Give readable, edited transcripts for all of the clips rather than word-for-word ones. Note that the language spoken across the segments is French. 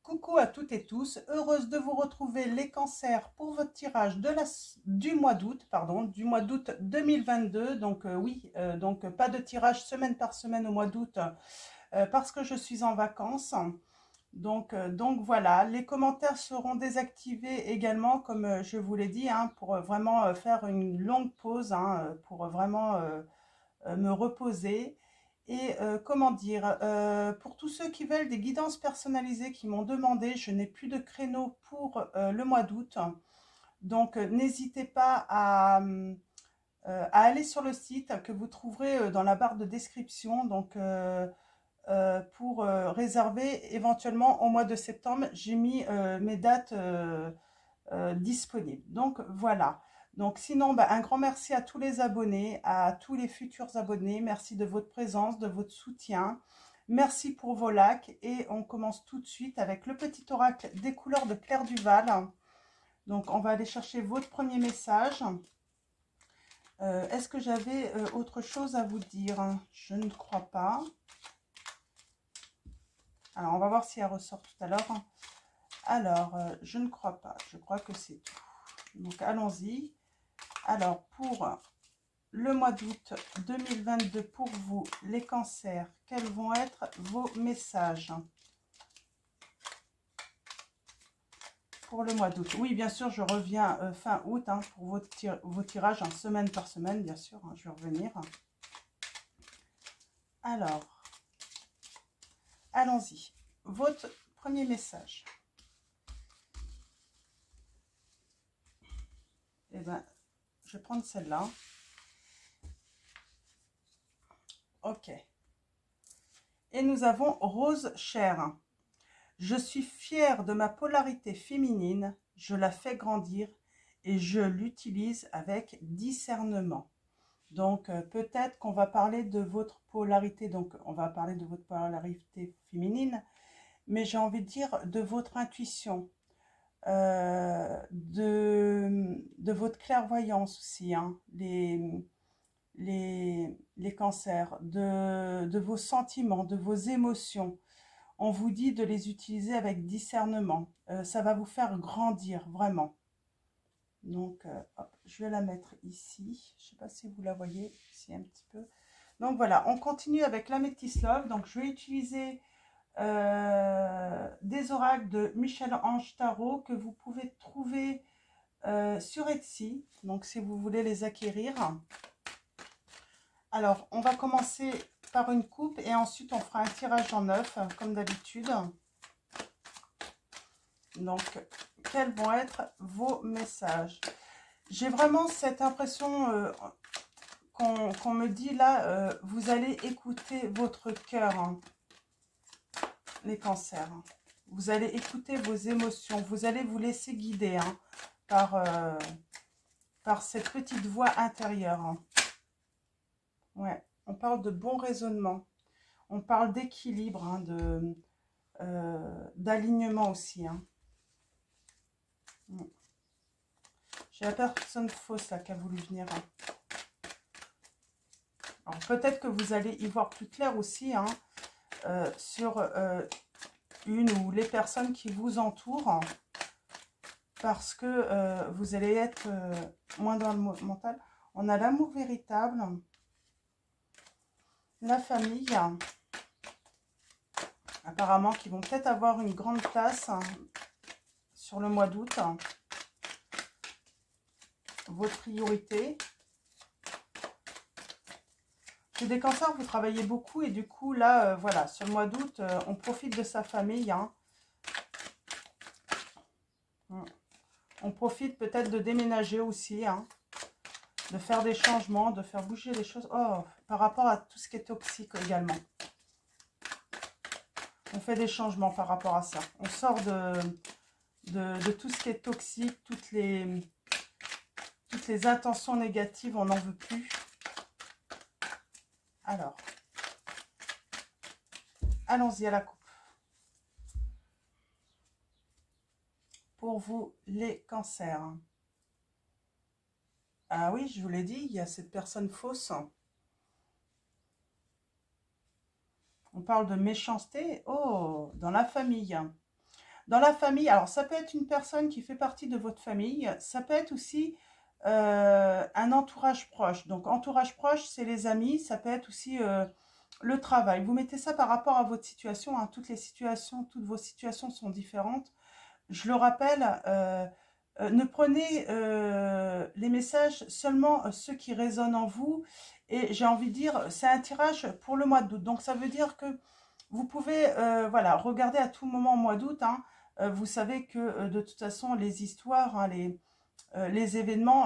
Coucou à toutes et tous, heureuse de vous retrouver les cancers pour votre tirage du mois d'août, du mois d'août 2022. Donc oui, donc pas de tirage semaine par semaine au mois d'août parce que je suis en vacances. Donc voilà, les commentaires seront désactivés également, comme je vous l'ai dit, hein, pour vraiment faire une longue pause, hein, pour vraiment me reposer. Et comment dire, pour tous ceux qui veulent des guidances personnalisées, qui m'ont demandé, je n'ai plus de créneau pour le mois d'août. Donc n'hésitez pas à aller sur le site que vous trouverez dans la barre de description. Donc pour réserver éventuellement au mois de septembre, j'ai mis mes dates disponibles. Donc voilà. Donc sinon, un grand merci à tous les abonnés, à tous les futurs abonnés. Merci de votre présence, de votre soutien. Merci pour vos likes. Et on commence tout de suite avec le petit oracle des couleurs de Claire Duval. Donc on va aller chercher votre premier message. Est-ce que j'avais autre chose à vous dire? Je ne crois pas. Alors on va voir si elle ressort tout à l'heure. Alors, je ne crois pas. Je crois que c'est tout. Donc allons-y. Alors, pour le mois d'août 2022, pour vous, les cancers, quels vont être vos messages pour le mois d'août? Oui, bien sûr, je reviens fin août hein, pour vos tirages, hein, semaine par semaine, bien sûr, hein, je vais revenir. Alors, allons-y. Votre premier message. Eh bien, je vais prendre celle-là. Ok. Et nous avons Rose Chère. Je suis fière de ma polarité féminine, je la fais grandir et je l'utilise avec discernement. Donc, peut-être qu'on va parler de votre polarité, donc on va parler de votre polarité féminine, mais j'ai envie de dire de votre intuition, de votre clairvoyance aussi, hein, les cancers, de vos sentiments, de vos émotions. On vous dit de les utiliser avec discernement. Ça va vous faire grandir, vraiment. Donc, hop, je vais la mettre ici. Je ne sais pas si vous la voyez ici un petit peu. Donc, voilà, on continue avec l'Améthyst Love. Donc, je vais utiliser des oracles de Michel-Ange Tarot que vous pouvez trouver sur Etsy. Donc, si vous voulez les acquérir. Alors, on va commencer par une coupe et ensuite on fera un tirage en neuf, comme d'habitude. Donc, quels vont être vos messages? J'ai vraiment cette impression qu'on me dit là, vous allez écouter votre cœur, hein, les cancers. Vous allez écouter vos émotions, vous allez vous laisser guider hein, par cette petite voix intérieure. Hein. Ouais, on parle de bon raisonnement, on parle d'équilibre, hein, d'alignement aussi. Hein. J'ai la personne fausse là qui a voulu venir. Hein. Alors peut-être que vous allez y voir plus clair aussi hein, sur une ou les personnes qui vous entourent. Hein, parce que vous allez être moins dans le mental. On a l'amour véritable. La famille, apparemment, qui vont peut-être avoir une grande place hein, sur le mois d'août. Vos priorités. Chez des cancers, vous travaillez beaucoup et du coup, là, voilà, sur le mois d'août, on profite de sa famille. Hein. On profite peut-être de déménager aussi, hein, de faire des changements, de faire bouger les choses. Oh, par rapport à tout ce qui est toxique également. On fait des changements par rapport à ça. On sort de tout ce qui est toxique, toutes les intentions négatives, on n'en veut plus. Alors, allons-y à la coupe. Pour vous, les cancers. Ah oui, je vous l'ai dit, il y a cette personne fausse. On parle de méchanceté. Oh, dans la famille. Dans la famille, alors ça peut être une personne qui fait partie de votre famille, ça peut être aussi un entourage proche. Donc entourage proche, c'est les amis, ça peut être aussi le travail. Vous mettez ça par rapport à votre situation, hein. Toutes les situations, toutes vos situations sont différentes. Je le rappelle, ne prenez les messages seulement ceux qui résonnent en vous. Et j'ai envie de dire, c'est un tirage pour le mois d'août. Donc ça veut dire que vous pouvez voilà, regarder à tout moment au mois d'août, hein. Vous savez que de toute façon, les histoires, hein, les événements,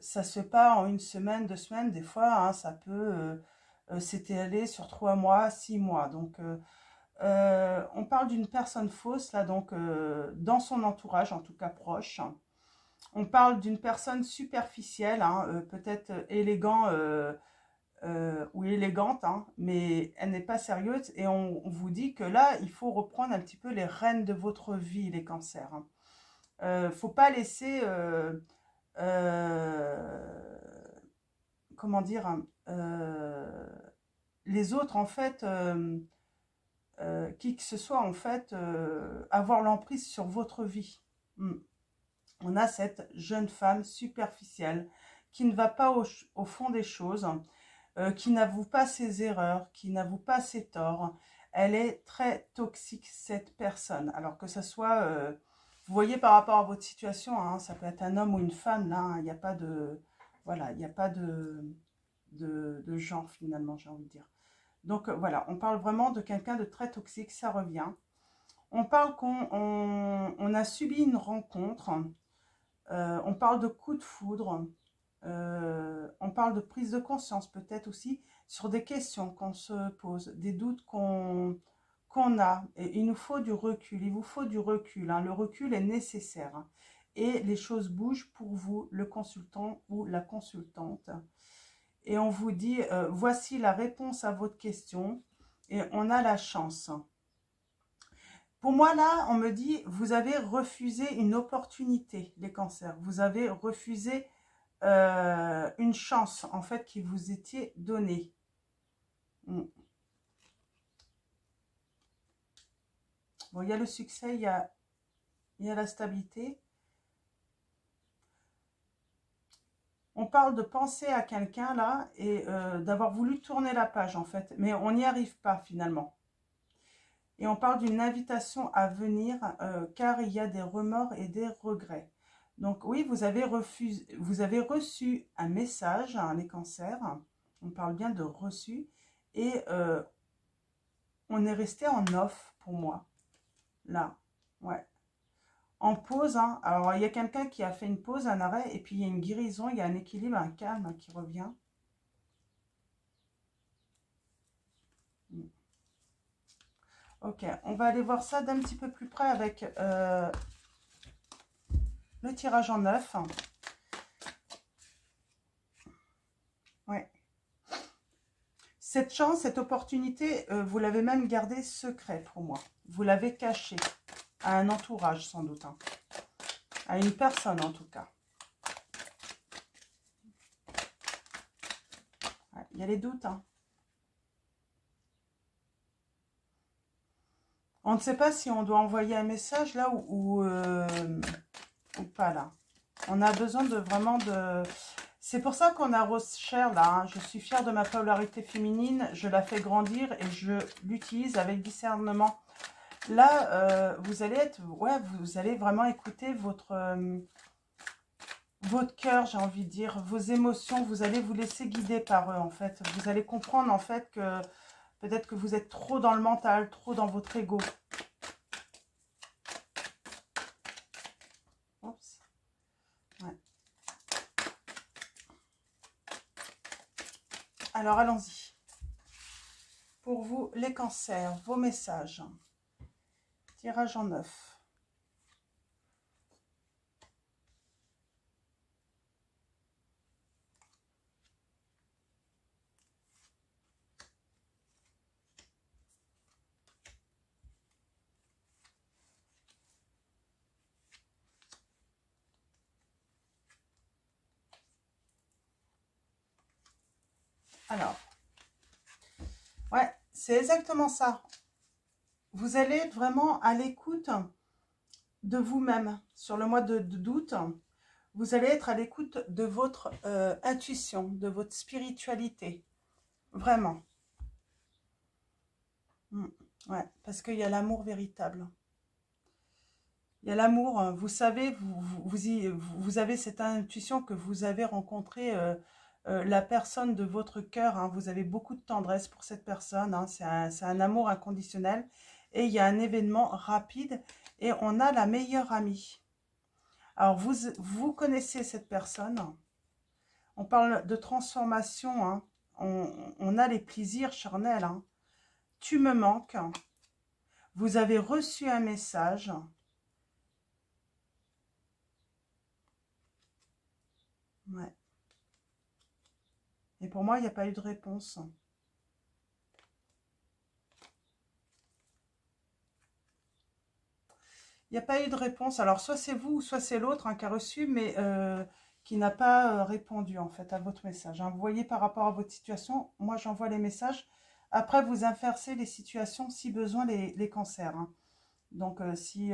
ça se fait pas en une semaine, 2 semaines. Des fois, hein, ça peut s'étaler sur 3 mois, 6 mois. Donc, on parle d'une personne fausse, là, donc, dans son entourage, en tout cas proche. On parle d'une personne superficielle, hein, peut-être élégant ou élégante, hein, mais elle n'est pas sérieuse. Et on vous dit que là, il faut reprendre un petit peu les rênes de votre vie, les cancers, hein. Faut pas laisser, comment dire, hein, les autres, en fait, qui que ce soit, en fait, avoir l'emprise sur votre vie. On a cette jeune femme superficielle qui ne va pas au fond des choses, qui n'avoue pas ses erreurs, qui n'avoue pas ses torts. Elle est très toxique, cette personne. Alors que ce soit, vous voyez par rapport à votre situation, hein, ça peut être un homme ou une femme, là, hein, il n'y a pas de, voilà, il n'y a pas de genre finalement, j'ai envie de dire. Donc voilà, on parle vraiment de quelqu'un de très toxique, ça revient. On parle qu'on a subi une rencontre, on parle de coup de foudre, on parle de prise de conscience peut-être aussi sur des questions qu'on se pose, des doutes qu'on a. Et il nous faut du recul, il vous faut du recul, hein. Le recul est nécessaire, hein. Et les choses bougent pour vous, le consultant ou la consultante. Et on vous dit, voici la réponse à votre question et on a la chance. Pour moi, là, on me dit, vous avez refusé une opportunité, les cancers. Vous avez refusé une chance, en fait, qui vous était donnée. Bon, il y a le succès, il y a la stabilité. On parle de penser à quelqu'un, là, et d'avoir voulu tourner la page, en fait. Mais on n'y arrive pas, finalement. Et on parle d'une invitation à venir, car il y a des remords et des regrets. Donc oui, vous avez reçu un message, hein, les cancers. On parle bien de reçu. Et on est resté en off, pour moi. Là, ouais. En pause, hein. Alors il y a quelqu'un qui a fait une pause, un arrêt, et puis il y a une guérison, il y a un équilibre, un calme qui revient. Ok, on va aller voir ça d'un petit peu plus près avec le tirage en 9. Ouais. Cette chance, cette opportunité, vous l'avez même gardée secret pour moi. Vous l'avez cachée à un entourage sans doute, hein. À une personne en tout cas. Ouais, il y a les doutes, hein. On ne sait pas si on doit envoyer un message là ou pas là. On a besoin de vraiment de... C'est pour ça qu'on a Rose Cher là, hein. Je suis fière de ma polarité féminine. Je la fais grandir et je l'utilise avec discernement. Là, vous allez être... Ouais, vous allez vraiment écouter votre cœur, j'ai envie de dire. Vos émotions, vous allez vous laisser guider par eux en fait. Vous allez comprendre en fait que... Peut-être que vous êtes trop dans le mental, trop dans votre ego. Oups. Ouais. Alors, allons-y. Pour vous, les cancers, vos messages. Tirage en 9. Alors, ouais, c'est exactement ça. vous allez être vraiment à l'écoute de vous-même. Sur le mois d'août, vous allez être à l'écoute de votre intuition, de votre spiritualité. Vraiment. Ouais, parce qu'il y a l'amour véritable. Il y a l'amour, vous savez, vous avez cette intuition que vous avez rencontré la personne de votre cœur. Hein, vous avez beaucoup de tendresse pour cette personne. Hein, c'est un amour inconditionnel. Et il y a un événement rapide et on a la meilleure amie. Alors, vous connaissez cette personne. On parle de transformation. Hein, on a les plaisirs charnels. Hein. Tu me manques. Vous avez reçu un message. Ouais. Et pour moi, il n'y a pas eu de réponse. Il n'y a pas eu de réponse. Alors, soit c'est vous, soit c'est l'autre qui a reçu, mais qui n'a pas répondu, en fait, à votre message. Hein. Vous voyez, par rapport à votre situation, moi, j'envoie les messages. Après, vous inversez les situations, si besoin, les cancers. Hein. Donc, si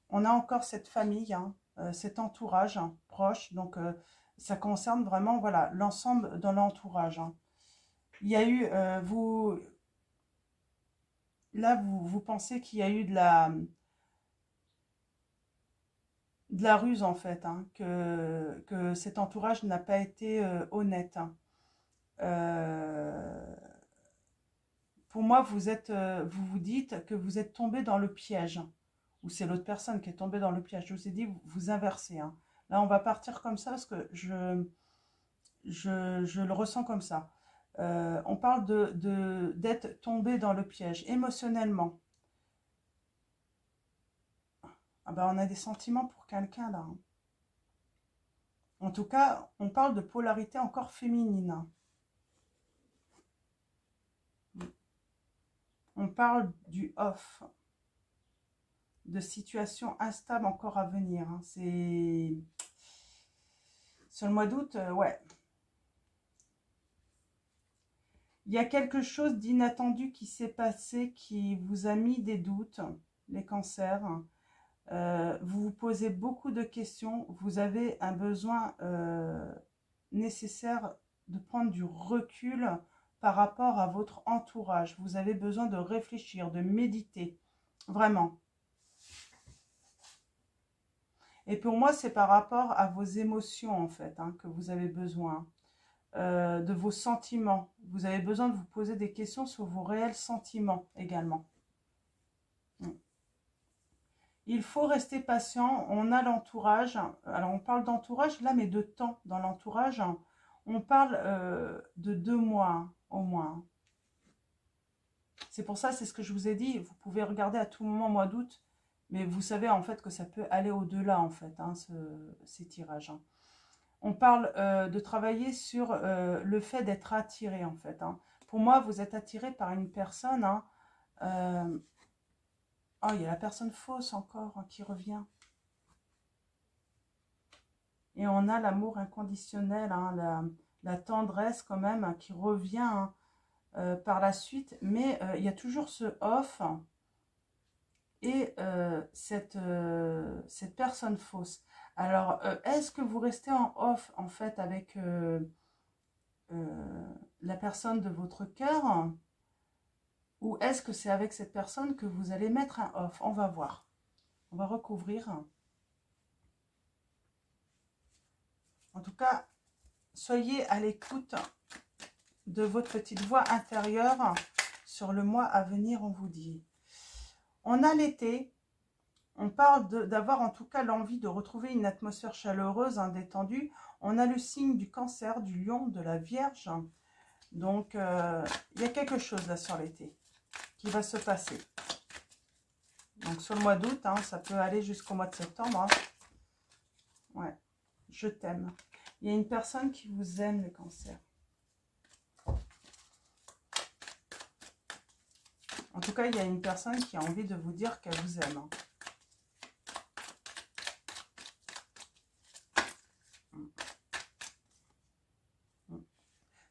on a encore cette famille, hein, cet entourage proche, donc ça concerne vraiment, voilà, l'ensemble dans l'entourage. Hein. Il y a eu, là, vous pensez qu'il y a eu de la ruse, en fait, hein, que cet entourage n'a pas été honnête. Hein. Pour moi, vous vous dites que vous êtes tombé dans le piège. Ou c'est l'autre personne qui est tombée dans le piège. Je vous ai dit, vous inversez. Hein. Là, on va partir comme ça parce que je le ressens comme ça. On parle d'être tombé dans le piège émotionnellement. Ah ben, on a des sentiments pour quelqu'un là. Hein. En tout cas, on parle de polarité encore féminine. Hein. On parle du off, de situations instables encore à venir. Hein. C'est sur le mois d'août, ouais. Il y a quelque chose d'inattendu qui s'est passé, qui vous a mis des doutes, les cancers. Vous vous posez beaucoup de questions. Vous avez un besoin nécessaire de prendre du recul par rapport à votre entourage. Vous avez besoin de réfléchir, de méditer. Vraiment. Et pour moi, c'est par rapport à vos émotions, en fait, hein, que vous avez besoin. De vos sentiments. Vous avez besoin de vous poser des questions sur vos réels sentiments également. Il faut rester patient. On a l'entourage. Alors, on parle d'entourage là, mais de temps dans l'entourage. On parle de 2 mois au moins. C'est pour ça, c'est ce que je vous ai dit. Vous pouvez regarder à tout moment mois d'août. Mais vous savez en fait que ça peut aller au-delà en fait, hein, ces tirages. Hein. On parle de travailler sur le fait d'être attiré en fait. Hein. Pour moi, vous êtes attiré par une personne. Hein, oh, il y a la personne fausse encore hein, qui revient. Et on a l'amour inconditionnel, hein, la tendresse quand même hein, qui revient hein, par la suite. Mais il y a toujours ce off et cette personne fausse. Alors, est-ce que vous restez en off en fait avec la personne de votre cœur ou est-ce que c'est avec cette personne que vous allez mettre un off? On va voir. On va recouvrir. En tout cas, soyez à l'écoute de votre petite voix intérieure sur le mois à venir, on vous dit. On a l'été. On parle d'avoir en tout cas l'envie de retrouver une atmosphère chaleureuse, hein, détendue. On a le signe du Cancer, du Lion, de la Vierge. Donc, il y a quelque chose là sur l'été qui va se passer. Donc, sur le mois d'août, hein, ça peut aller jusqu'au mois de septembre. Hein. Ouais, je t'aime. Il y a une personne qui vous aime, le Cancer. En tout cas, il y a une personne qui a envie de vous dire qu'elle vous aime. Hein.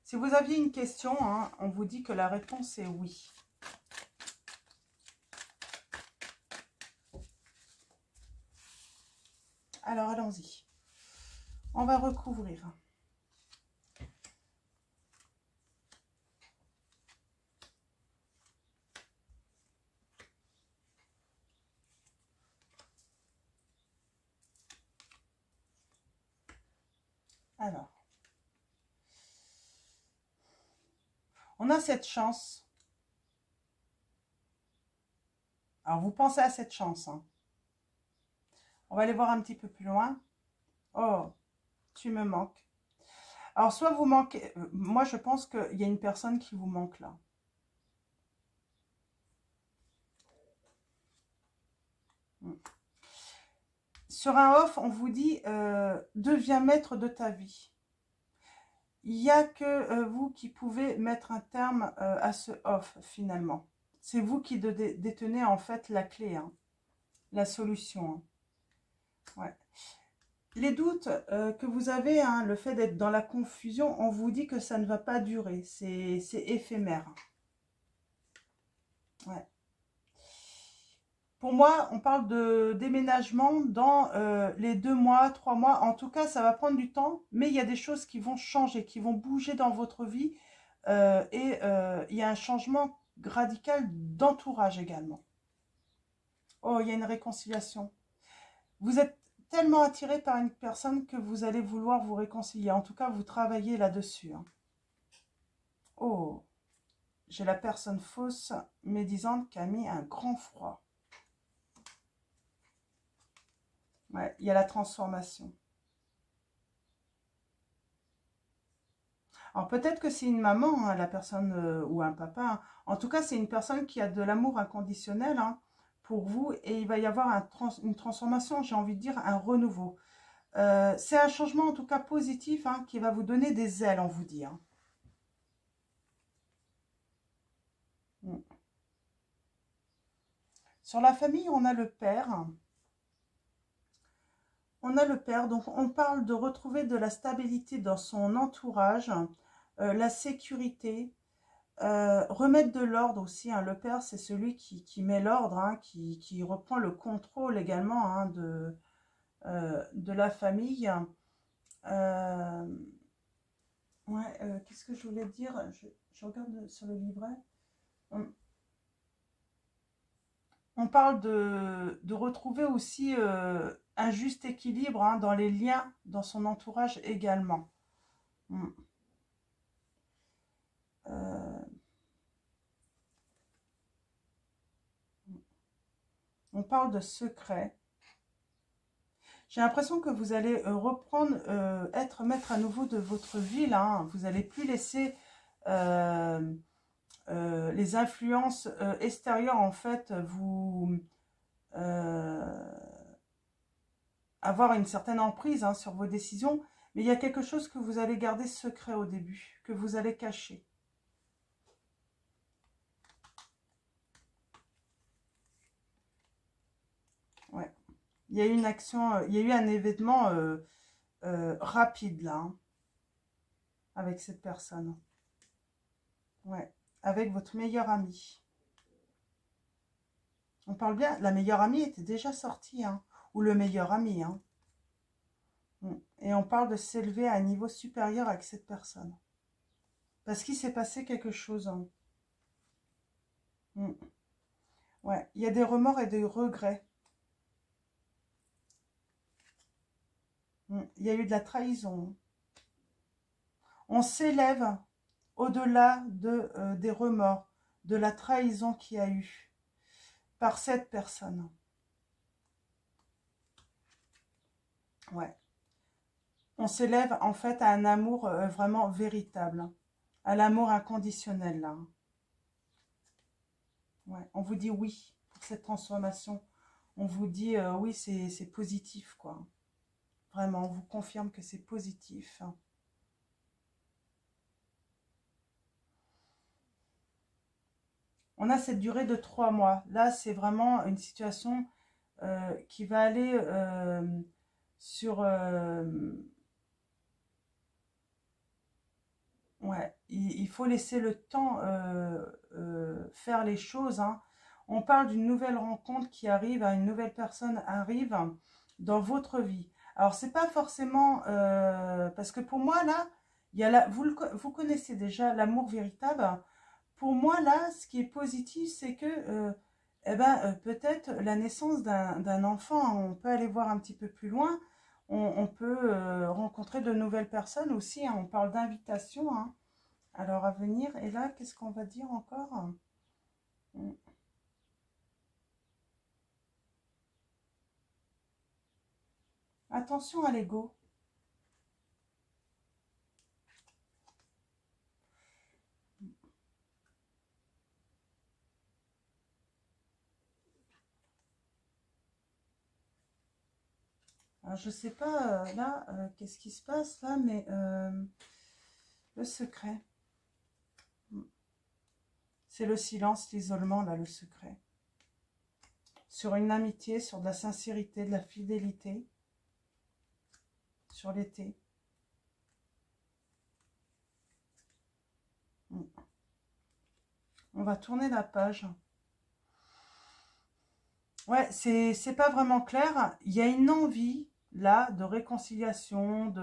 Si vous aviez une question, hein, on vous dit que la réponse est oui. Alors, allons-y. On va recouvrir. Alors, on a cette chance. Alors, vous pensez à cette chance. Hein. On va aller voir un petit peu plus loin. Oh, tu me manques. Alors, soit vous manquez... moi, je pense qu'il y a une personne qui vous manque là. Sur un off, on vous dit deviens maître de ta vie. Il n'y a que vous qui pouvez mettre un terme à ce off finalement. C'est vous qui détenez en fait la clé, hein, la solution. Hein. Ouais. Les doutes que vous avez, hein, le fait d'être dans la confusion, on vous dit que ça ne va pas durer, c'est éphémère. Ouais. Pour moi, on parle de déménagement dans les 2 mois, 3 mois. En tout cas, ça va prendre du temps, mais il y a des choses qui vont changer, qui vont bouger dans votre vie. Il y a un changement radical d'entourage également. Oh, il y a une réconciliation. Vous êtes tellement attiré par une personne que vous allez vouloir vous réconcilier. En tout cas, vous travaillez là-dessus. Hein. Oh, j'ai la personne fausse médisante qui a mis un grand froid. Ouais, il y a la transformation. Alors peut-être que c'est une maman, hein, la personne, ou un papa. Hein. En tout cas, c'est une personne qui a de l'amour inconditionnel hein, pour vous. Et il va y avoir une transformation, j'ai envie de dire, un renouveau. C'est un changement en tout cas positif hein, qui va vous donner des ailes, on vous dit. Hein. Sur la famille, on a le père. On a le père, donc on parle de retrouver de la stabilité dans son entourage, la sécurité, remettre de l'ordre aussi. Hein. Le père, c'est celui qui met l'ordre, hein, qui reprend le contrôle également hein, de la famille. Ouais, qu'est-ce que je voulais dire? Je regarde sur le livret. On parle de retrouver aussi un juste équilibre hein, dans les liens, dans son entourage également. On parle de secret. J'ai l'impression que vous allez reprendre, être maître à nouveau de votre vie. Là, hein. Vous n'allez plus laisser les influences extérieures, en fait, vous avoir une certaine emprise hein, sur vos décisions. Mais il y a quelque chose que vous allez garder secret au début, que vous allez cacher. Ouais. Il y a eu une action, il y a eu un événement rapide là, hein, avec cette personne. Ouais, avec votre meilleure amie. On parle bien, la meilleure amie était déjà sortie, hein, ou le meilleur ami. Hein. Et on parle de s'élever à un niveau supérieur avec cette personne. Parce qu'il s'est passé quelque chose. Hein. Ouais, il y a des remords et des regrets. Il y a eu de la trahison. On s'élève au-delà des remords, de la trahison qu'il y a eu par cette personne. Ouais. On s'élève en fait à un amour vraiment véritable, à l'amour inconditionnel. Là. Ouais. On vous dit oui pour cette transformation. On vous dit oui, c'est positif, quoi. Vraiment, on vous confirme que c'est positif. On a cette durée de 3 mois. Là, c'est vraiment une situation qui va aller sur... ouais, il faut laisser le temps faire les choses. Hein. On parle d'une nouvelle rencontre qui arrive, une nouvelle personne arrive dans votre vie. Alors, c'est pas forcément... parce que pour moi, là, il y a vous connaissez déjà l'amour véritable. Pour moi, là, ce qui est positif, c'est que eh ben, peut-être la naissance d'un enfant, on peut aller voir un petit peu plus loin. On peut rencontrer de nouvelles personnes aussi, hein. On parle d'invitation, hein. Alors, à venir. Et là, qu'est-ce qu'on va dire encore? Attention à l'ego. Alors, je sais pas, là, qu'est-ce qui se passe là, mais le secret. C'est le silence, l'isolement, là, le secret. Sur une amitié, sur de la sincérité, de la fidélité. Sur l'été. On va tourner la page. Ouais, c'est pas vraiment clair. Il y a une envie, là, de réconciliation,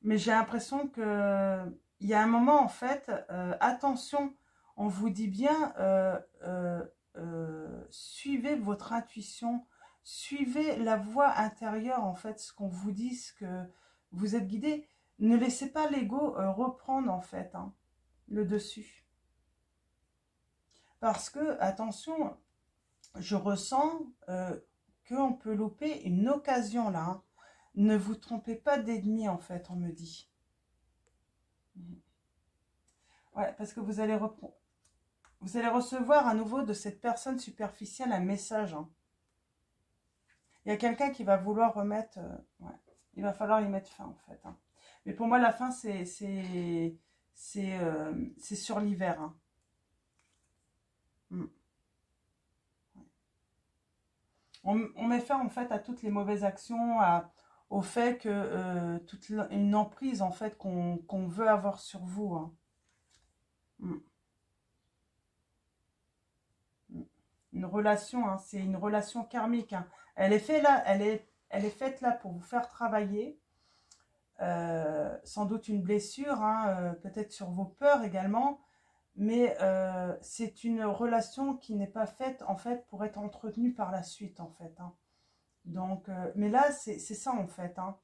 mais j'ai l'impression que il y a un moment, en fait, attention, on vous dit bien, suivez votre intuition, suivez la voix intérieure, en fait, ce qu'on vous dit, ce que vous êtes guidé. Ne laissez pas l'ego reprendre, en fait, hein, le dessus. Parce que, attention, je ressens qu'on peut louper une occasion, là, hein. Ne vous trompez pas d'ennemi, en fait, on me dit. Ouais, parce que vous allez recevoir à nouveau de cette personne superficielle un message, hein. Il y a quelqu'un qui va vouloir remettre... ouais, il va falloir y mettre fin, en fait, hein. Mais pour moi, la fin, c'est sur l'hiver, hein. Mm. On met fin, en fait, à toutes les mauvaises actions, au fait que toute une emprise, en fait, qu'on veut avoir sur vous, hein. Mm. Une relation, hein, c'est une relation karmique, hein. Elle est faite là, elle est faite là pour vous faire travailler. Sans doute une blessure, hein, peut-être sur vos peurs également. Mais c'est une relation qui n'est pas faite, en fait, pour être entretenue par la suite, en fait, hein. Donc, mais là, c'est ça, en fait, hein.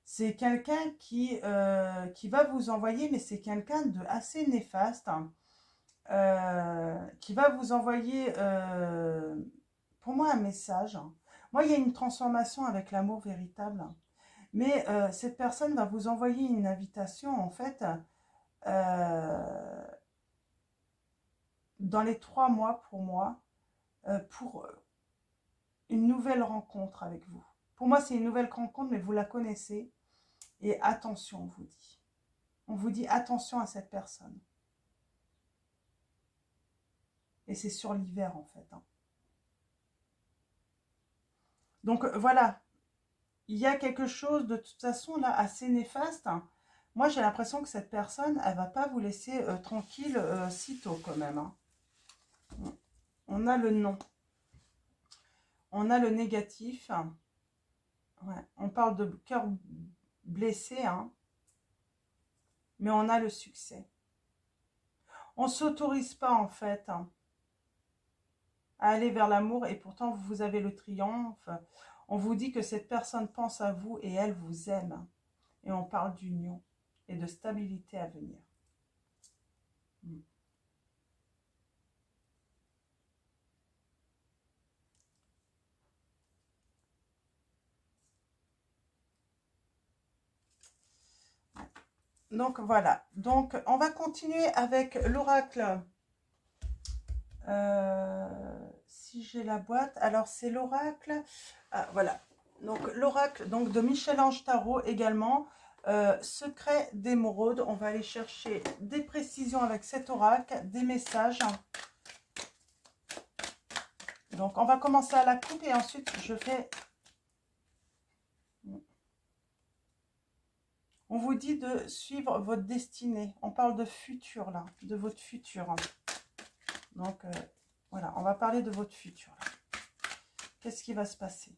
C'est quelqu'un qui va vous envoyer, mais c'est quelqu'un de assez néfaste, hein, qui va vous envoyer, pour moi, un message, hein. Moi, il y a une transformation avec l'amour véritable, hein. Mais cette personne va vous envoyer une invitation, en fait, dans les 3 mois, pour moi, pour une nouvelle rencontre avec vous. Pour moi, c'est une nouvelle rencontre, mais vous la connaissez. Et attention, on vous dit. On vous dit attention à cette personne. Et c'est sur l'hiver, en fait, hein. Donc, voilà. Il y a quelque chose, de toute façon, là, assez néfaste, hein. Moi, j'ai l'impression que cette personne, elle ne va pas vous laisser tranquille sitôt, quand même, hein. On a le non. On a le négatif. Ouais. On parle de cœur blessé, hein. Mais on a le succès. On ne s'autorise pas, en fait, hein, à aller vers l'amour. Et pourtant, vous avez le triomphe. On vous dit que cette personne pense à vous et elle vous aime. Et on parle d'union et de stabilité à venir. Donc voilà, donc on va continuer avec l'oracle. Si j'ai la boîte, alors c'est l'oracle. Ah, voilà, donc l'oracle donc de Michel-Ange Tarot également. Secret d'émeraude. On va aller chercher des précisions avec cet oracle, des messages. Donc on va commencer à la coupe et ensuite je fais. On vous dit de suivre votre destinée. On parle de futur, là, de votre futur. Donc, voilà, on va parler de votre futur. Qu'est-ce qui va se passer?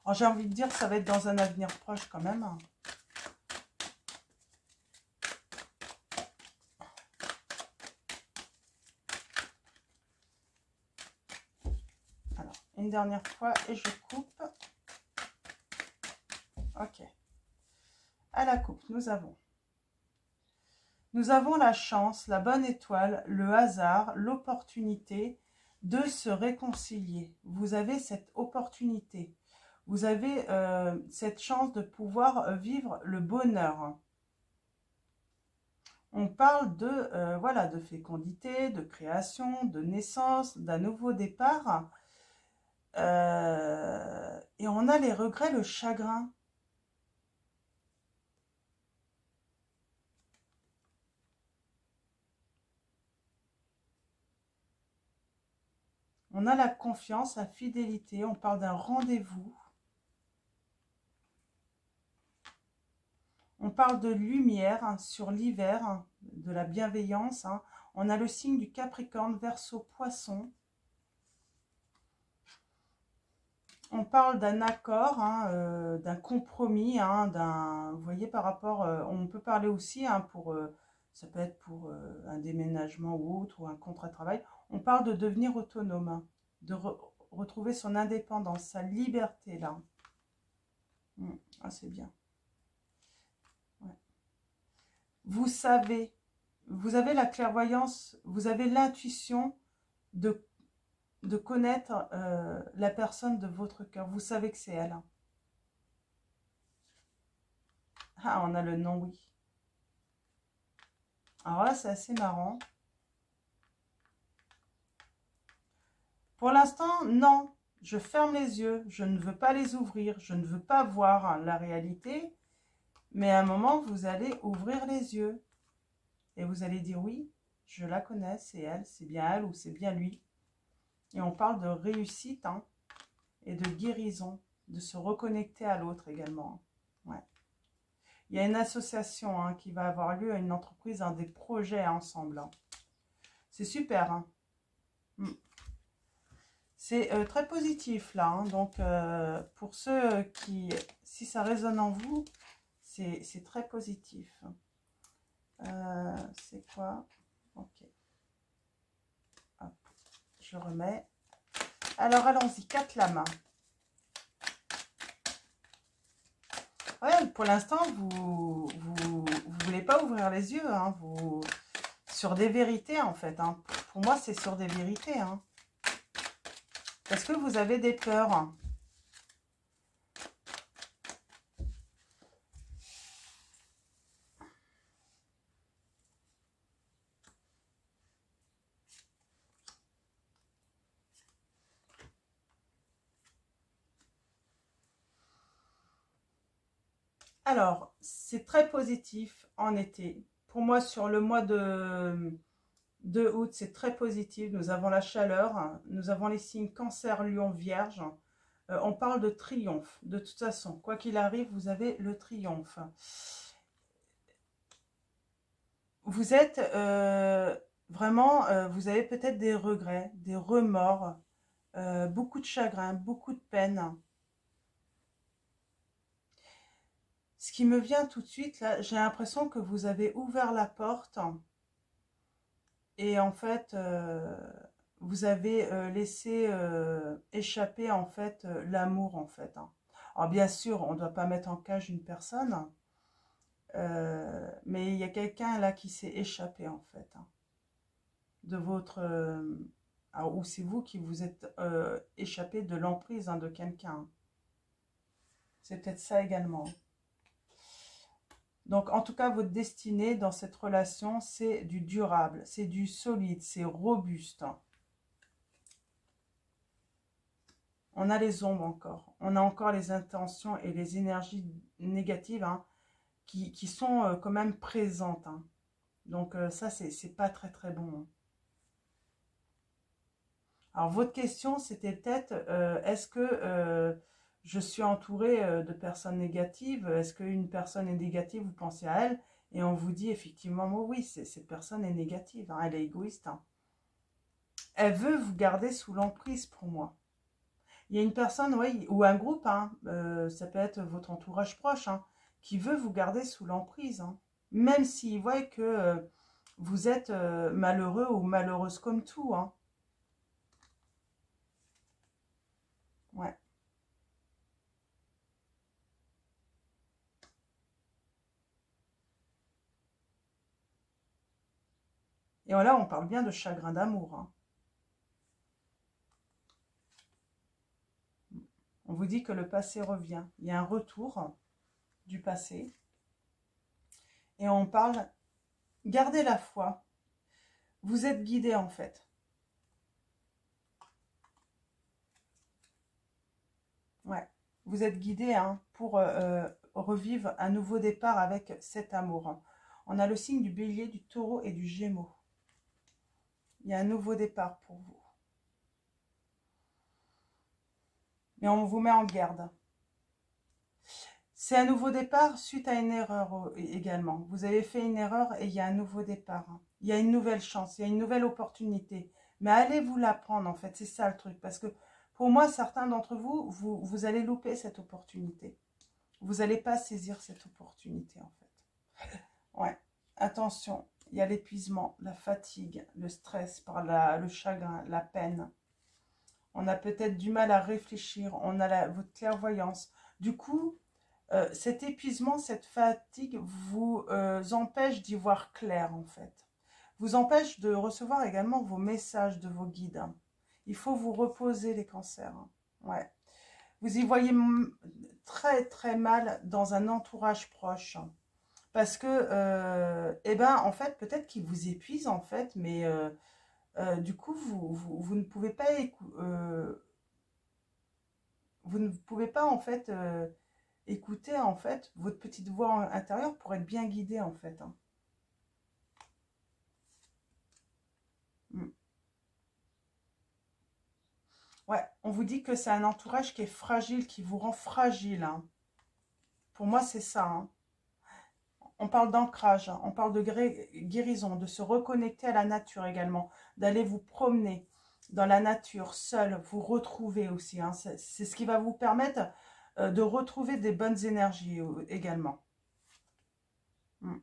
Alors, j'ai envie de dire que ça va être dans un avenir proche quand même. Alors, une dernière fois et je coupe. Ok. À la coupe, nous avons la chance, la bonne étoile, le hasard, l'opportunité de se réconcilier. Vous avez cette opportunité. Vous avez cette chance de pouvoir vivre le bonheur. On parle de, voilà, de fécondité, de création, de naissance, d'un nouveau départ. Et on a les regrets, le chagrin. On a la confiance, la fidélité, on parle d'un rendez-vous. On parle de lumière hein, sur l'hiver, hein, de la bienveillance. Hein. On a le signe du Capricorne, Verseau, Poisson. On parle d'un accord, hein, d'un compromis, hein, vous voyez, par rapport, on peut parler aussi, hein, ça peut être pour un déménagement ou autre, ou un contrat de travail. On parle de devenir autonome, hein, de retrouver son indépendance, sa liberté, là. Ah, c'est bien. Ouais. Vous savez, vous avez la clairvoyance, vous avez l'intuition de connaître la personne de votre cœur. Vous savez que c'est elle. Hein. Ah, on a le non, oui. Alors là, c'est assez marrant. Pour l'instant, non. Je ferme les yeux. Je ne veux pas les ouvrir. Je ne veux pas voir hein, la réalité. Mais à un moment, vous allez ouvrir les yeux. Et vous allez dire oui, je la connais, c'est elle, c'est bien elle ou c'est bien lui. Et on parle de réussite hein, et de guérison, de se reconnecter à l'autre également. Ouais. Il y a une association hein, qui va avoir lieu, une entreprise, des projets ensemble. Hein. C'est super. Hein. C'est très positif là. Hein. Donc, pour ceux qui, si ça résonne en vous, c'est très positif. C'est quoi? Ok. Hop, je remets. Alors, allons-y. 4 lames. Ouais, pour l'instant, vous voulez pas ouvrir les yeux. Hein, sur des vérités, en fait. Hein. Pour moi, c'est sur des vérités. Hein. Parce que vous avez des peurs. Alors, c'est très positif en été. Pour moi, sur le mois de août, c'est très positif. Nous avons la chaleur, nous avons les signes Cancer, Lion, Vierge. On parle de triomphe. De toute façon, quoi qu'il arrive, vous avez le triomphe. Vous êtes vraiment, vous avez peut-être des regrets, des remords, beaucoup de chagrin, beaucoup de peine. Ce qui me vient tout de suite, là, j'ai l'impression que vous avez ouvert la porte et en fait, vous avez laissé échapper en fait l'amour en fait. Hein. Alors bien sûr, on ne doit pas mettre en cage une personne, mais il y a quelqu'un là qui s'est échappé en fait hein, de votre... ou c'est vous qui vous êtes échappé de l'emprise hein, de quelqu'un. C'est peut-être ça également. Donc, en tout cas, votre destinée dans cette relation, c'est du durable, c'est du solide, c'est robuste. On a les ombres encore. On a encore les intentions et les énergies négatives hein, qui sont quand même présentes. Hein. Donc, ça, c'est pas très, très bon. Hein. Alors, votre question, c'était peut-être, est-ce que je suis entourée de personnes négatives? Est-ce qu'une personne est négative, vous pensez à elle? Et on vous dit effectivement, oh oui, cette personne est négative, hein, elle est égoïste. Hein. Elle veut vous garder sous l'emprise pour moi. Il y a une personne, oui, ou un groupe, hein, ça peut être votre entourage proche, hein, qui veut vous garder sous l'emprise, hein, même s'il voit que vous êtes malheureux ou malheureuse comme tout, hein. Ouais. Et là, on parle bien de chagrin d'amour, hein. On vous dit que le passé revient. Il y a un retour du passé. Et on parle, gardez la foi. Vous êtes guidé en fait. Ouais. Vous êtes guidé hein, pour revivre un nouveau départ avec cet amour, hein. On a le signe du bélier, du taureau et du gémeaux. Il y a un nouveau départ pour vous. Et on vous met en garde. C'est un nouveau départ suite à une erreur également. Vous avez fait une erreur et il y a un nouveau départ. Il y a une nouvelle chance, il y a une nouvelle opportunité. Mais allez vous la prendre en fait, c'est ça le truc. Parce que pour moi, certains d'entre vous, vous allez louper cette opportunité. Vous n'allez pas saisir cette opportunité en fait. Ouais, attention, il y a l'épuisement, la fatigue, le stress, le chagrin, la peine. On a peut-être du mal à réfléchir, on a votre clairvoyance. Du coup, cet épuisement, cette fatigue vous empêche d'y voir clair en fait. Vous empêche de recevoir également vos messages de vos guides, hein. Il faut vous reposer les cancers, hein. Ouais. Vous y voyez très très mal dans un entourage proche. Hein. Parce que, eh ben, en fait, peut-être qu'il vous épuise en fait, mais du coup, vous ne pouvez pas vous ne pouvez pas en fait écouter en fait votre petite voix intérieure pour être bien guidé en fait, hein. Mm. Ouais, on vous dit que c'est un entourage qui est fragile, qui vous rend fragile, hein. Pour moi, c'est ça, hein. On parle d'ancrage, hein. On parle de guérison, de se reconnecter à la nature également, d'aller vous promener dans la nature, seul, vous retrouver aussi, hein. C'est ce qui va vous permettre de retrouver des bonnes énergies également. Mm.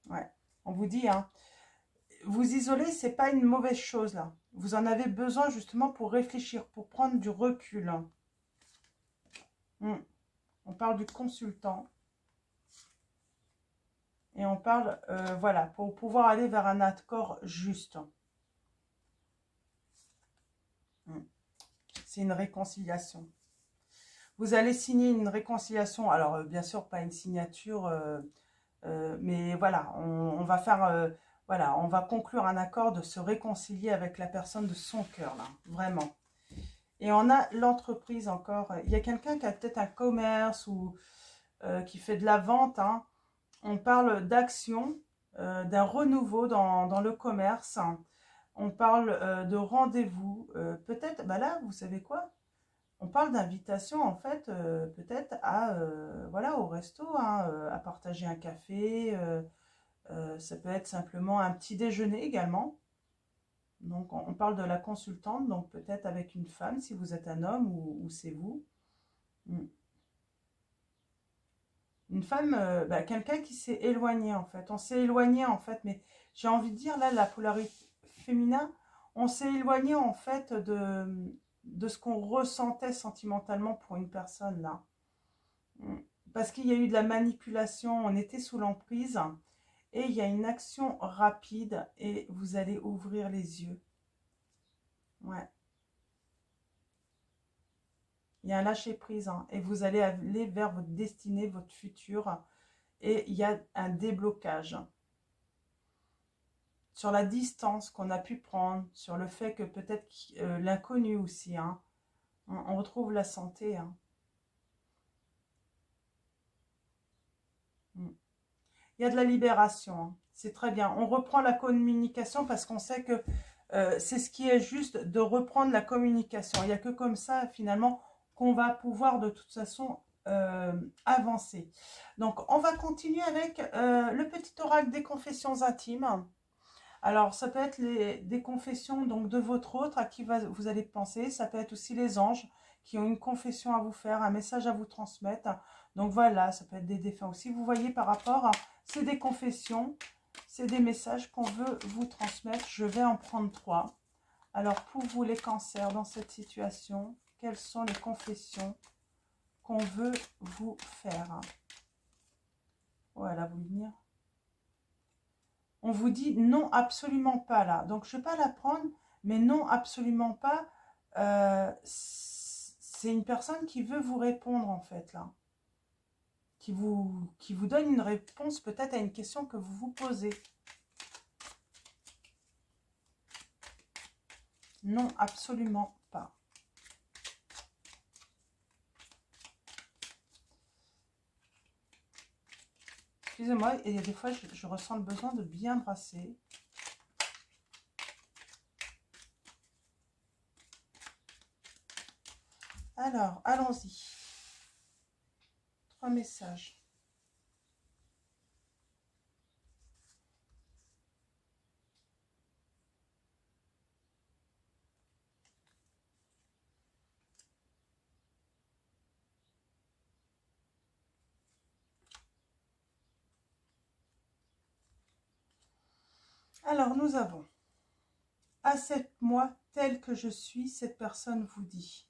Ouais, on vous dit, hein, vous isoler, c'est pas une mauvaise chose là. Vous en avez besoin justement pour réfléchir, pour prendre du recul. Mm. On parle du consultant. Et on parle, voilà, pour pouvoir aller vers un accord juste. Mm. C'est une réconciliation. Vous allez signer une réconciliation. Alors, bien sûr, pas une signature, mais voilà, on va faire... voilà, on va conclure un accord de se réconcilier avec la personne de son cœur, là, vraiment. Et on a l'entreprise encore. Il y a quelqu'un qui a peut-être un commerce ou qui fait de la vente, hein. On parle d'action, d'un renouveau dans le commerce. On parle de rendez-vous. Peut-être, bah là, vous savez quoi? On parle d'invitation, en fait, peut-être à, voilà, au resto, hein, à partager un café. Ça peut être simplement un petit déjeuner également. Donc, on parle de la consultante, donc peut-être avec une femme, si vous êtes un homme ou c'est vous. Mm. Une femme, bah, quelqu'un qui s'est éloigné, en fait. On s'est éloigné, en fait, mais j'ai envie de dire, là, la polarité féminin, on s'est éloigné, en fait, de ce qu'on ressentait sentimentalement pour une personne, là. Mm. Parce qu'il y a eu de la manipulation, on était sous l'emprise, et il y a une action rapide, et vous allez ouvrir les yeux. Ouais. Il y a un lâcher-prise, hein, et vous allez aller vers votre destinée, votre futur, et il y a un déblocage sur la distance qu'on a pu prendre, sur le fait que peut-être l'inconnu aussi, hein, on retrouve la santé, hein. Mm. Il y a de la libération, hein. C'est très bien. On reprend la communication parce qu'on sait que c'est ce qui est juste de reprendre la communication. Il n'y a que comme ça, finalement, qu'on va pouvoir de toute façon avancer. Donc, on va continuer avec le petit oracle des confessions intimes. Alors, ça peut être des confessions donc, de votre autre à qui vous allez penser. Ça peut être aussi les anges qui ont une confession à vous faire, un message à vous transmettre. Donc voilà, ça peut être des défunts aussi. Vous voyez par rapport, c'est des confessions, c'est des messages qu'on veut vous transmettre. Je vais en prendre 3. Alors pour vous les cancers dans cette situation, quelles sont les confessions qu'on veut vous faire? Voilà, vous venir. On vous dit non, absolument pas là. Donc je ne vais pas la prendre, mais non, absolument pas. C'est une personne qui veut vous répondre en fait là. Qui vous donne une réponse peut-être à une question que vous vous posez. Non, absolument pas. Excusez-moi, et des fois je ressens le besoin de bien brasser. Alors, allons-y. 3 messages. Alors, nous avons, accepte-moi tel que je suis, cette personne vous dit.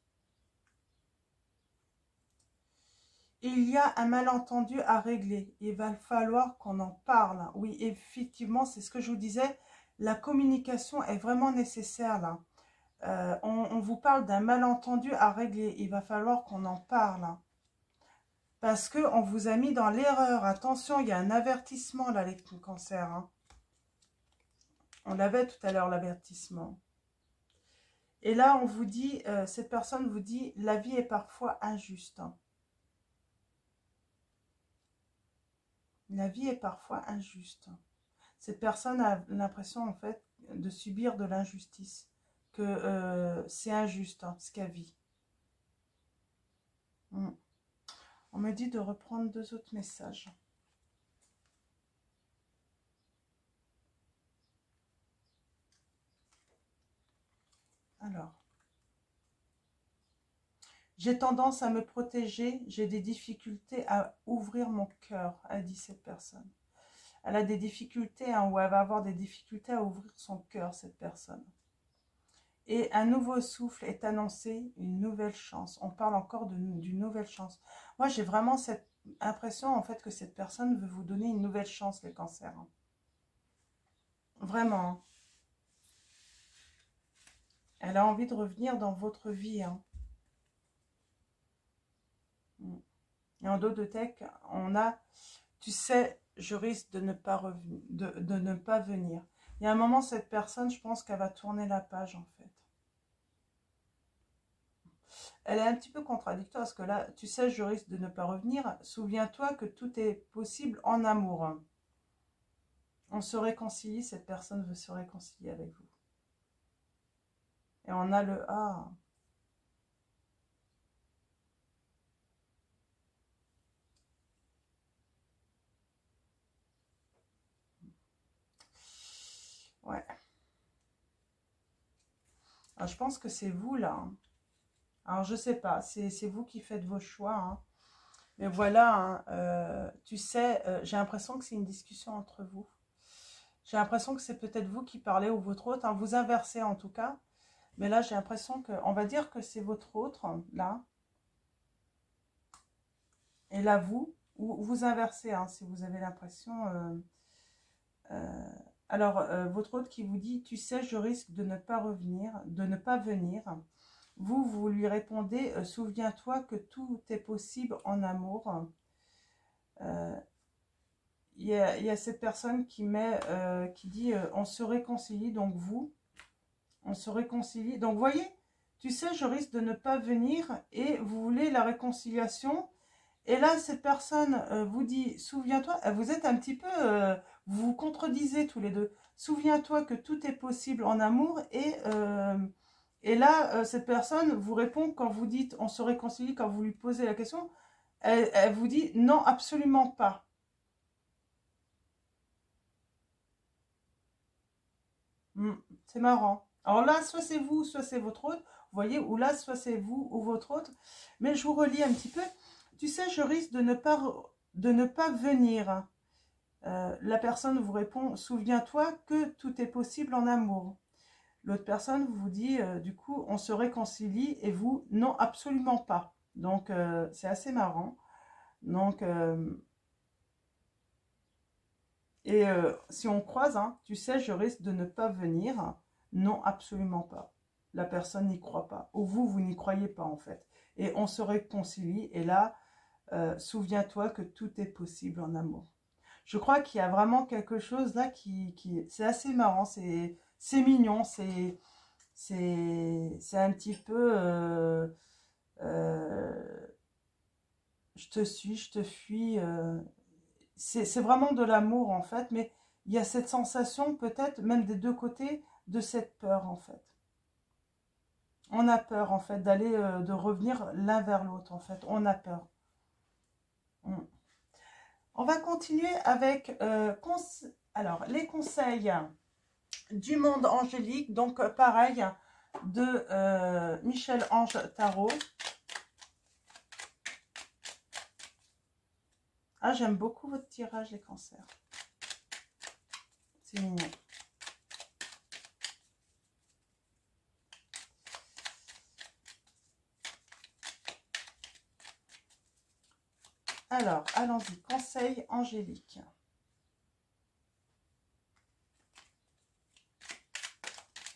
Il y a un malentendu à régler. Il va falloir qu'on en parle. Oui, effectivement, c'est ce que je vous disais. La communication est vraiment nécessaire là. On vous parle d'un malentendu à régler. Il va falloir qu'on en parle. Parce qu'on vous a mis dans l'erreur. Attention, il y a un avertissement là, les cancers. Hein. On l'avait tout à l'heure, l'avertissement. Et là, on vous dit, cette personne vous dit, la vie est parfois injuste. Hein. La vie est parfois injuste. Cette personne a l'impression, en fait, de subir de l'injustice. Que c'est injuste, hein, ce qu'elle vit. On me dit de reprendre 2 autres messages. Alors. J'ai tendance à me protéger, j'ai des difficultés à ouvrir mon cœur, a dit cette personne. Elle a des difficultés, hein, ou elle va avoir des difficultés à ouvrir son cœur, cette personne. Et un nouveau souffle est annoncé, une nouvelle chance. On parle encore d'une nouvelle chance. Moi, j'ai vraiment cette impression, en fait, que cette personne veut vous donner une nouvelle chance, les cancers. Hein. Vraiment. Elle a envie de revenir dans votre vie. Hein. Et en dos de tech, on a, tu sais, je risque de ne pas revenir, de ne pas venir. Il y a un moment, cette personne, je pense qu'elle va tourner la page, en fait. Elle est un petit peu contradictoire, parce que là, tu sais, je risque de ne pas revenir. Souviens-toi que tout est possible en amour. On se réconcilie, cette personne veut se réconcilier avec vous. Et on a le A. Ouais. Alors, je pense que c'est vous, là. Hein. Alors, je sais pas. C'est vous qui faites vos choix. Hein. Mais voilà, hein, tu sais, j'ai l'impression que c'est une discussion entre vous. J'ai l'impression que c'est peut-être vous qui parlez ou votre autre. Hein, vous inversez, en tout cas. Mais là, j'ai l'impression que... On va dire que c'est votre autre, là. Et là, ou vous inversez, hein, si vous avez l'impression... alors, votre autre qui vous dit, tu sais, je risque de ne pas revenir, de ne pas venir. Vous lui répondez, souviens-toi que tout est possible en amour. Il y a cette personne qui dit, on se réconcilie, donc vous, on se réconcilie. Donc, vous voyez, tu sais, je risque de ne pas venir et vous voulez la réconciliation. Et là, cette personne vous dit, souviens-toi, vous êtes un petit peu, vous vous contredisez tous les deux. Souviens-toi que tout est possible en amour. Et là, cette personne vous répond quand vous dites, on se réconcilie, quand vous lui posez la question, elle vous dit, non, absolument pas. C'est marrant. Alors là, soit c'est vous, soit c'est votre autre. Vous voyez, ou là, soit c'est vous ou votre autre. Mais je vous relis un petit peu. Tu sais, je risque de ne pas venir. La personne vous répond, souviens-toi que tout est possible en amour. L'autre personne vous dit, du coup, on se réconcilie et vous, non, absolument pas. Donc, c'est assez marrant. Donc, si on croise, hein, tu sais, je risque de ne pas venir. Non, absolument pas. La personne n'y croit pas. Ou vous, vous n'y croyez pas, en fait. Et on se réconcilie. Et là, souviens-toi que tout est possible en amour. Je crois qu'il y a vraiment quelque chose là c'est assez marrant, c'est mignon, c'est un petit peu je te suis, je te fuis. C'est vraiment de l'amour en fait, mais il y a cette sensation peut-être même des deux côtés de cette peur en fait. On a peur en fait d'aller, de revenir l'un vers l'autre en fait. On a peur. On va continuer avec alors, les conseils du monde angélique. Donc, pareil, de Michel Ange Tarot. Ah, j'aime beaucoup votre tirage, les cancers. C'est mignon. Alors, allons-y. Conseil angélique.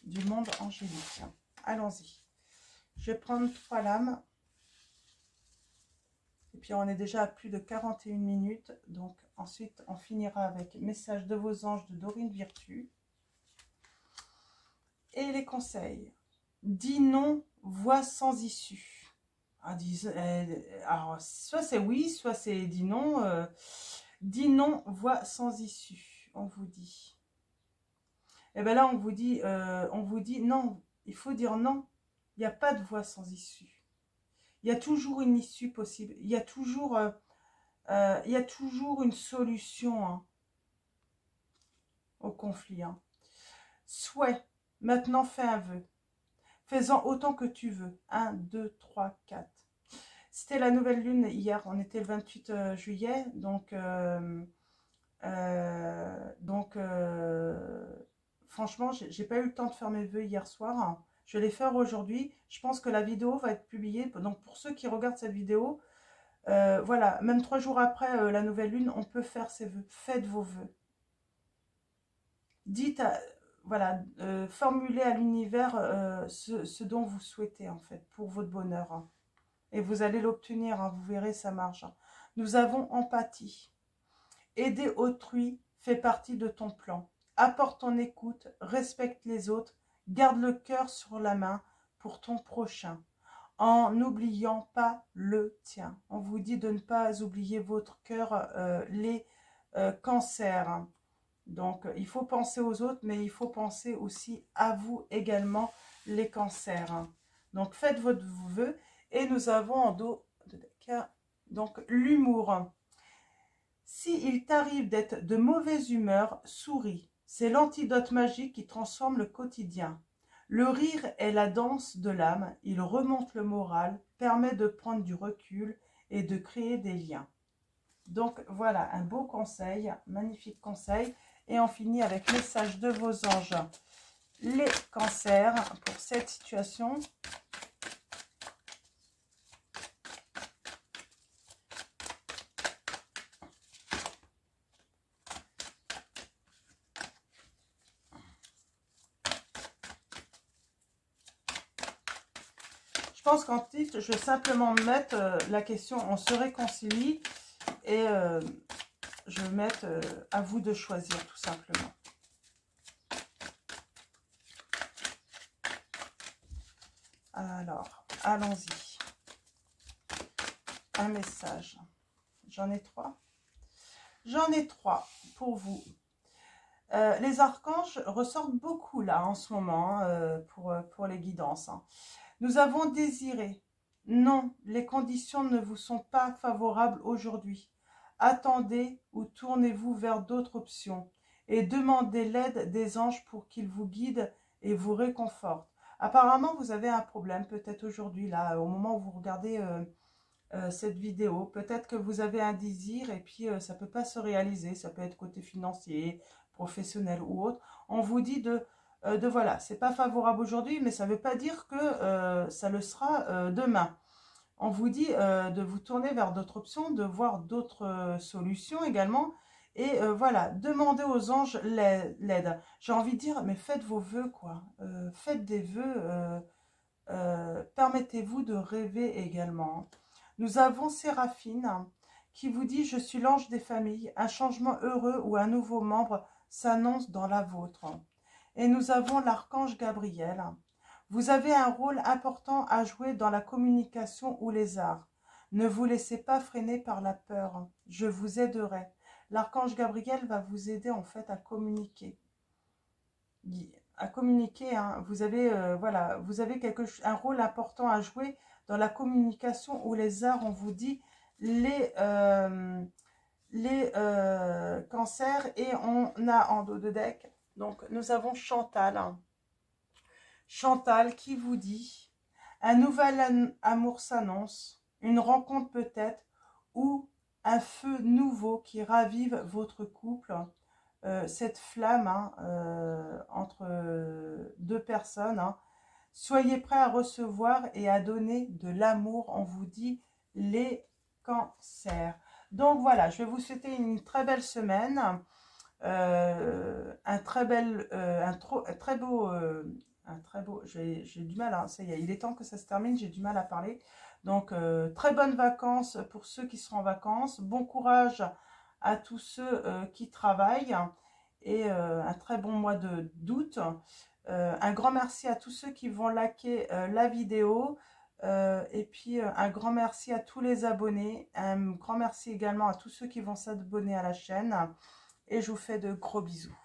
Du monde angélique. Allons-y. Je vais prendre 3 lames. Et puis, on est déjà à plus de 41 minutes. Donc, ensuite, on finira avec Message de vos anges de Dorine Virtue. Et les conseils. Dis non, voix sans issue. Alors, soit c'est oui, soit c'est dis non. Dis non, voix sans issue, on vous dit. Et bien là, on vous dit non, il faut dire non. Il n'y a pas de voie sans issue. Il y a toujours une issue possible. Il y a toujours une solution hein, au conflit. Hein. Souhait, maintenant fais un vœu. Fais-en autant que tu veux. 1, 2, 3, 4. C'était la nouvelle lune hier, on était le 28 juillet, donc franchement, j'ai pas eu le temps de faire mes vœux hier soir. Je vais les faire aujourd'hui. Je pense que la vidéo va être publiée. Donc pour ceux qui regardent cette vidéo, voilà, même 3 jours après la nouvelle lune, on peut faire ses vœux. Faites vos vœux. Dites, voilà, formulez à l'univers ce dont vous souhaitez en fait pour votre bonheur. Hein. Et vous allez l'obtenir, hein, vous verrez, ça marche. Hein. Nous avons empathie. Aider autrui fait partie de ton plan. Apporte ton écoute, respecte les autres, garde le cœur sur la main pour ton prochain, en n'oubliant pas le tien. On vous dit de ne pas oublier votre cœur, les cancers. Donc, il faut penser aux autres, mais il faut penser aussi à vous également, les cancers. Donc, faites votre vœu. Et nous avons en dos de deck, donc l'humour. S'il t'arrive d'être de mauvaise humeur, souris. C'est l'antidote magique qui transforme le quotidien. Le rire est la danse de l'âme. Il remonte le moral, permet de prendre du recul et de créer des liens. Donc voilà, un beau conseil, magnifique conseil. Et on finit avec message de vos anges. Les cancers pour cette situation. Je pense qu'en titre, je vais simplement mettre la question « On se réconcilie » et je vais mettre à vous de choisir tout simplement. Alors, allons-y. Un message. J'en ai 3. J'en ai 3 pour vous. Les archanges ressortent beaucoup là en ce moment hein, pour les guidances. Hein. Nous avons désiré. Non, les conditions ne vous sont pas favorables aujourd'hui. Attendez ou tournez-vous vers d'autres options et demandez l'aide des anges pour qu'ils vous guident et vous réconforte. Apparemment, vous avez un problème, peut-être aujourd'hui, là, au moment où vous regardez cette vidéo. Peut-être que vous avez un désir et puis ça ne peut pas se réaliser. Ça peut être côté financier, professionnel ou autre. On vous dit de voilà, c'est pas favorable aujourd'hui, mais ça ne veut pas dire que ça le sera demain. On vous dit de vous tourner vers d'autres options, de voir d'autres solutions également. Et voilà, demandez aux anges l'aide. J'ai envie de dire, mais faites vos vœux, quoi. Faites des vœux. Permettez-vous de rêver également. Nous avons Séraphine qui vous dit « Je suis l'ange des familles. Un changement heureux ou un nouveau membre s'annonce dans la vôtre. » Et nous avons l'archange Gabriel. Vous avez un rôle important à jouer dans la communication ou les arts. Ne vous laissez pas freiner par la peur. Je vous aiderai. L'archange Gabriel va vous aider en fait à communiquer. Hein. Vous avez, voilà, vous avez un rôle important à jouer dans la communication ou les arts. On vous dit les cancers et on a en dos de deck. Donc nous avons Chantal. Chantal qui vous dit un nouvel amour s'annonce, une rencontre peut-être ou un feu nouveau qui ravive votre couple. Cette flamme hein, entre deux personnes. Hein. Soyez prêts à recevoir et à donner de l'amour. On vous dit les cancers. Donc voilà, je vais vous souhaiter une très belle semaine. Un très beau, j'ai du mal, hein, ça y est, il est temps que ça se termine, j'ai du mal à parler. Donc, très bonnes vacances pour ceux qui seront en vacances. Bon courage à tous ceux qui travaillent et un très bon mois d'août. Un grand merci à tous ceux qui vont liker la vidéo et puis un grand merci à tous les abonnés. Un grand merci également à tous ceux qui vont s'abonner à la chaîne et je vous fais de gros bisous.